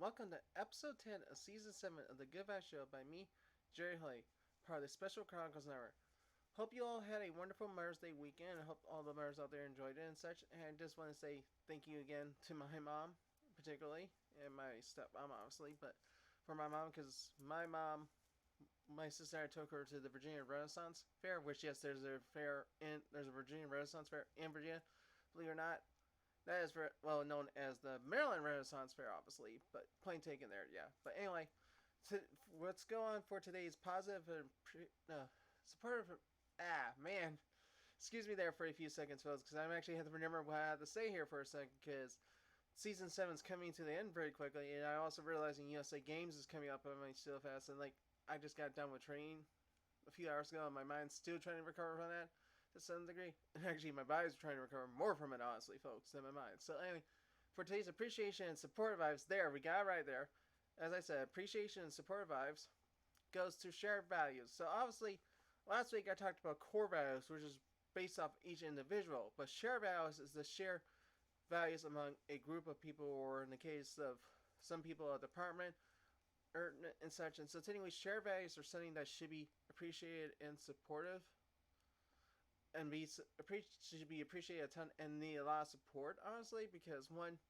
Welcome to episode 10 of season 7 of the Good Vibes Show by me, Jerry Hoy, part of the Special Chronicles Network. Hope you all had a wonderful Mother's Day weekend. I hope all the mothers out there enjoyed it and such. And I just want to say thank you again to my mom, particularly, and my stepmom, obviously. But for my mom, because my sister and I took her to the Virginia Renaissance Fair, which, yes, there's a Virginia Renaissance Fair in Virginia, believe it or not. That is well known as the Maryland Renaissance Fair, obviously, but plain taken there, yeah. But anyway, let's go on for today's positive and supportive. Man, excuse me there for a few seconds, folks, because I'm actually have to remember what I have to say here for a second, because season 7 is coming to the end very quickly, and I also realizing USA Games is coming up on my still fast, and I just got done with training a few hours ago, and my mind's still trying to recover from that to some degree. And actually, my body's trying to recover more from it, honestly, folks, than my mind. So anyway, for today's appreciation and support vibes, there we got it right there. As I said, appreciation and support vibes goes to shared values. So obviously, last week I talked about core values, which is based off each individual, but shared values is the shared values among a group of people, or in the case of some people, a department and such. And so technically, shared values are something that should be appreciated and supportive and should be appreciated a ton and need a lot of support, honestly, because one,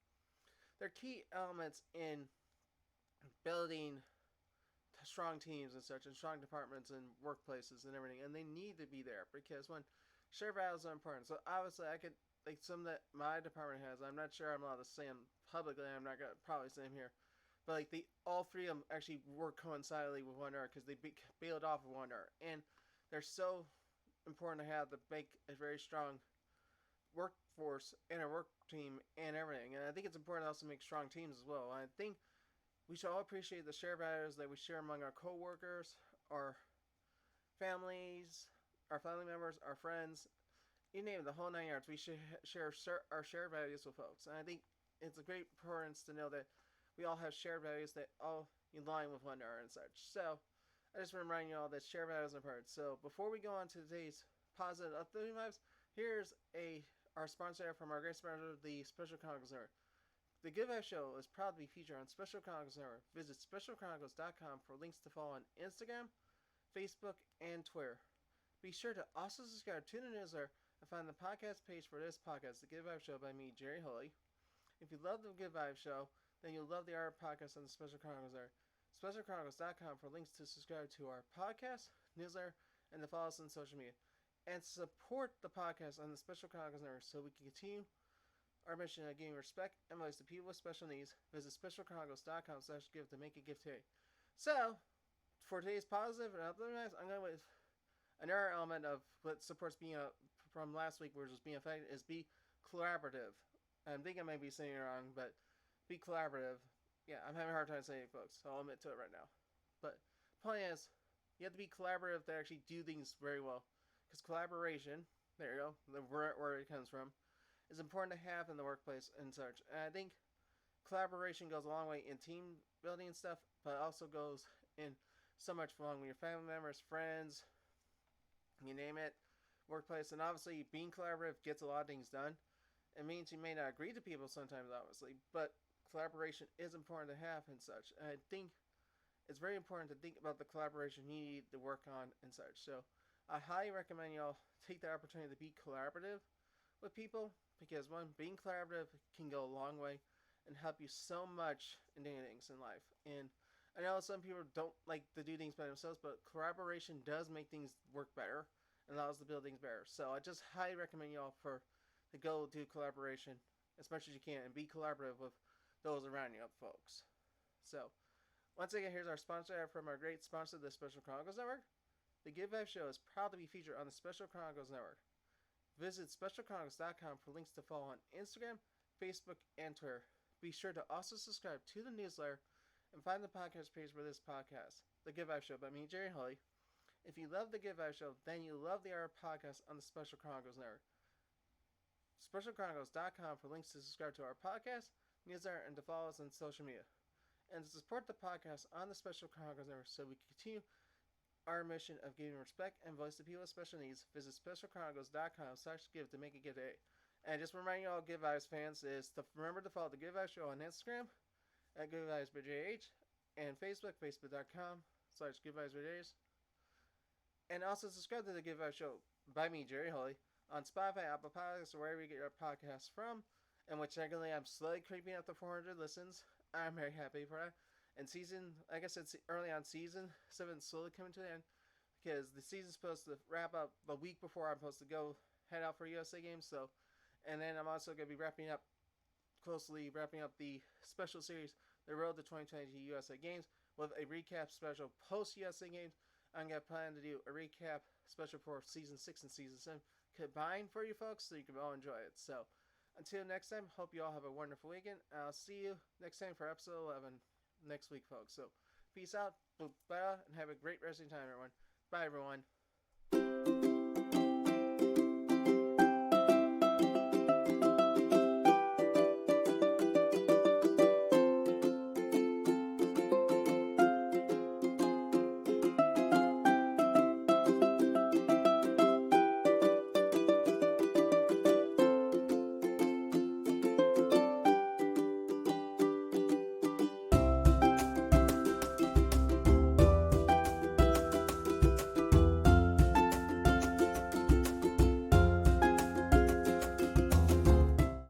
they're key elements in building strong teams and such, and strong departments and workplaces and everything, and they need to be there because one, shared values are important. So obviously, I could some that my department has. I'm not sure I'm allowed to say them publicly. I'm not gonna probably say them here, but all three of them actually work coincidentally with one another because they build off of one another, and they're so important to have to make a very strong workforce and a work team and everything. And I think it's important to also make strong teams as well. I think we should all appreciate the shared values that we share among our coworkers, our families, our family members, our friends. You name it, the whole 9 yards. We should share our shared values with folks. And I think it's a great importance to know that we all have shared values that all align with one another and such. So I just want to remind you all that share values are important. So before we go on to today's positive uplifting vibes, here's our sponsor from our great sponsor, the Special Chronicles Network. The Good Vibes Show is proud to be featured on Special Chronicles Network. Visit specialchronicles.com for links to follow on Instagram, Facebook, and Twitter. Be sure to also subscribe to the newsletter and find the podcast page for this podcast, The Good Vibes Show by me, Jerry Holy. If you love The Good Vibes Show, then you'll love the other podcast on the Special Chronicles Network. SpecialChronicles.com for links to subscribe to our podcast, newsletter, and to follow us on social media. And support the podcast on the Special Chronicles Network so we can continue our mission of giving respect and voice to people with special needs. Visit SpecialChronicles.com/give to make a gift today. So, for today's positive and uplifting, I'm going with another element of what supports being from last week, which was being effective, is be collaborative. I think I may be saying it wrong, but be collaborative. Yeah, I'm having a hard time saying it, folks, so I'll admit to it right now. But the point is, you have to be collaborative to actually do things very well. Because collaboration, there you go, the where it comes from, is important to have in the workplace and such. And I think collaboration goes a long way in team building and stuff, but also goes in so much along with your family members, friends, you name it, workplace. And obviously, being collaborative gets a lot of things done. It means you may not agree to people sometimes, obviously, but collaboration is important to have and such. And I think it's very important to think about the collaboration you need to work on and such. So I highly recommend y'all take the opportunity to be collaborative with people, because one, being collaborative can go a long way and help you so much in doing things in life. And I know some people don't like to do things by themselves, but collaboration does make things work better and allows to build things better. So I just highly recommend y'all to go do collaboration as much as you can and be collaborative with those around you, folks. So, once again, here's our sponsor from our great sponsor, the Special Chronicles Network. The Good Vibes Show is proud to be featured on the Special Chronicles Network. Visit SpecialChronicles.com for links to follow on Instagram, Facebook, and Twitter. Be sure to also subscribe to the newsletter and find the podcast page for this podcast, The Good Vibes Show by me, Jerry Holly. If you love The Good Vibes Show, then you love the other podcast on the Special Chronicles Network. SpecialChronicles.com for links to subscribe to our podcast, newsletter, and to follow us on social media. And to support the podcast on the Special Chronicles Network so we can continue our mission of giving respect and voice to people with special needs, visit SpecialChronicles.com/give to make a gift today. And just remind you all Good Vibes fans is to remember to follow the Good Vibes Show on Instagram at Good Vibes by JH, and Facebook, facebook.com/GoodVibesByJH. And also subscribe to the Good Vibes Show by me, Jerry Holy, on Spotify, Apple Podcasts, or wherever you get your podcasts from. And which secondly, I'm slowly creeping up to 400 listens. I'm very happy for that. And season, like I said, early on, season 7 slowly coming to an end because the season's supposed to wrap up the week before I'm supposed to go head out for USA games. So, and then I'm also going to be wrapping up the special series, The Road to 2020 USA Games, with a recap special post USA Games. I'm going to plan to do a recap special for Season 6 and Season 7 combined for you folks so you can all enjoy it. So, until next time, hope you all have a wonderful weekend. I'll see you next time for episode 11 next week, folks. So, peace out, and have a great rest of your time, everyone. Bye, everyone.